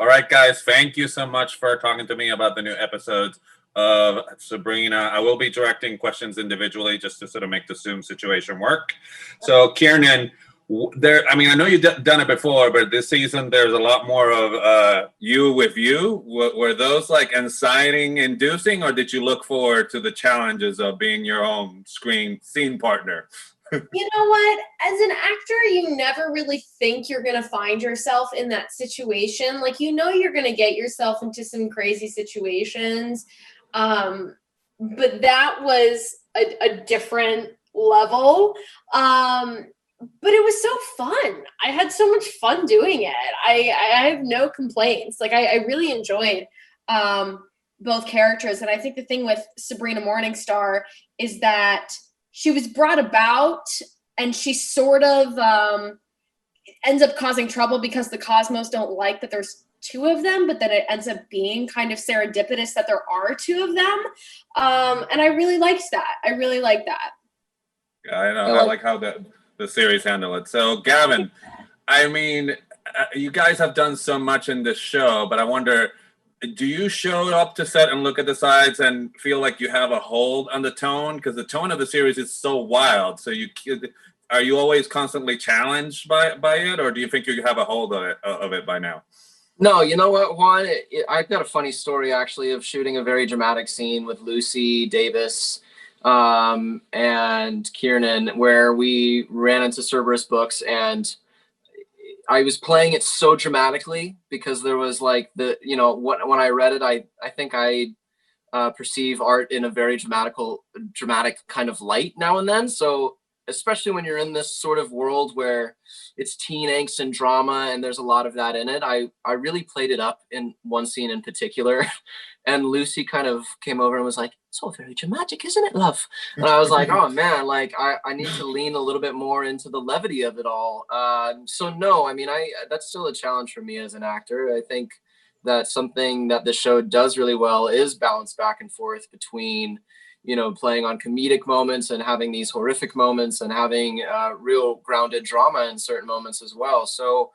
All right, guys, thank you so much for talking to me about the new episodes of Sabrina. I will be directing questions individually just to sort of make the Zoom situation work. So, Kiernan, there. I mean, I know you've done it before, but this season there's a lot more of you with you. Were those like anxiety-inducing, or did you look forward to the challenges of being your own scene partner? You know what? As an actor, you never really think you're going to find yourself in that situation. Like, you're going to get yourself into some crazy situations. But that was a different level. But it was so fun. I had so much fun doing it. I have no complaints. Like, I really enjoyed both characters. And I think the thing with Sabrina Morningstar is that she was brought about and she sort of ends up causing trouble because the Cosmos don't like that there's two of them, but then it ends up being kind of serendipitous that there are two of them. And I really liked that. I really like that. Yeah, I know. I like how the series handle it. So, Gavin, I mean, you guys have done so much in this show, but I wonder, do you show up to set and look at the sides and feel like you have a hold on the tone? Because the tone of the series is so wild. So are you always constantly challenged by it, or do you think you have a hold of it by now? No, you know what, Juan? I've got a funny story actually of shooting a very dramatic scene with Lucy Davis and Kiernan, where we ran into Cerberus books, and I was playing it so dramatically because there was like when I read it, I think I perceive art in a very dramatic kind of light now and then. So especially when you're in this sort of world where it's teen angst and drama and there's a lot of that in it, I really played it up in one scene in particular. And Lucy kind of came over and was like, "It's all very dramatic, isn't it, love?" And I was like, "Oh man, like I need to lean a little bit more into the levity of it all." So no, I mean, that's still a challenge for me as an actor. I think that something that the show does really well is balance back and forth between, playing on comedic moments and having these horrific moments and having real grounded drama in certain moments as well. So,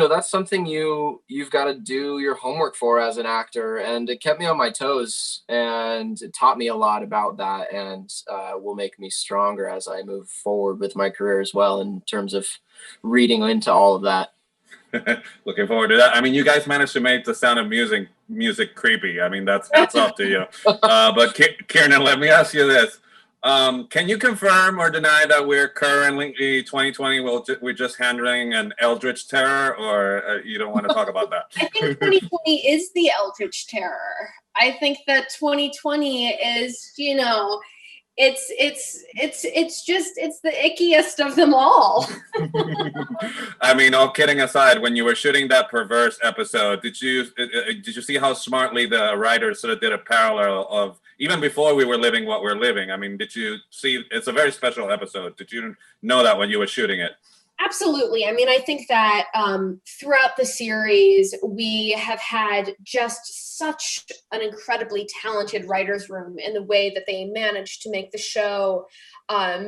that's something you've got to do your homework for as an actor. And it kept me on my toes and it taught me a lot about that, and will make me stronger as I move forward with my career as well in terms of reading into all of that. Looking forward to that. I mean, you guys managed to make the Sound of music creepy. I mean, that's up to you. But Kiernan, let me ask you this. Can you confirm or deny that we're currently 2020? We're just handling an eldritch terror, or you don't want to talk about that? I think 2020 is the eldritch terror. I think that 2020 is, it's the ickiest of them all. I mean, all kidding aside, when you were shooting that perverse episode, did you see how smartly the writers sort of did a parallel of even before we were living what we're living? I mean, did you see? It's a very special episode. Did you know that when you were shooting it? Absolutely. I mean, I think that throughout the series, we have had just such an incredibly talented writer's room in the way that they managed to make the show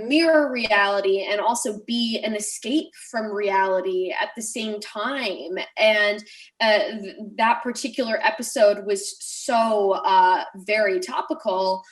mirror reality and also be an escape from reality at the same time. And that particular episode was so very topical.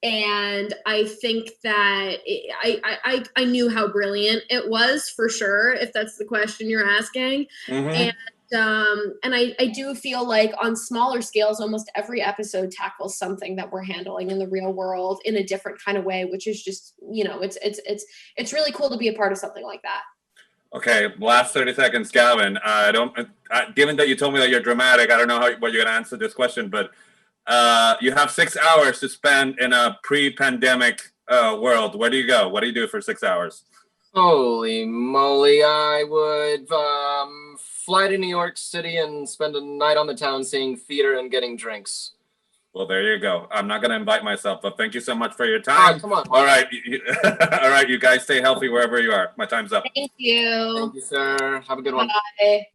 And I think that I knew how brilliant it was, for sure, if that's the question you're asking. Mm-hmm. And I do feel like on smaller scales, almost every episode tackles something that we're handling in the real world in a different kind of way, which is just, it's really cool to be a part of something like that. Okay, last 30 seconds, Gavin. Given that you told me that you're dramatic, I don't know what you're going to answer this question, but you have 6 hours to spend in a pre-pandemic world. Where do you go? What do you do for 6 hours? Holy moly, I would fly to New York City and spend a night on the town seeing theater and getting drinks. Well, there you go. I'm not going to invite myself, but thank you so much for your time. Come on. All right. All right, you guys stay healthy wherever you are. My time's up. Thank you. Thank you, sir. Have a good one. Bye.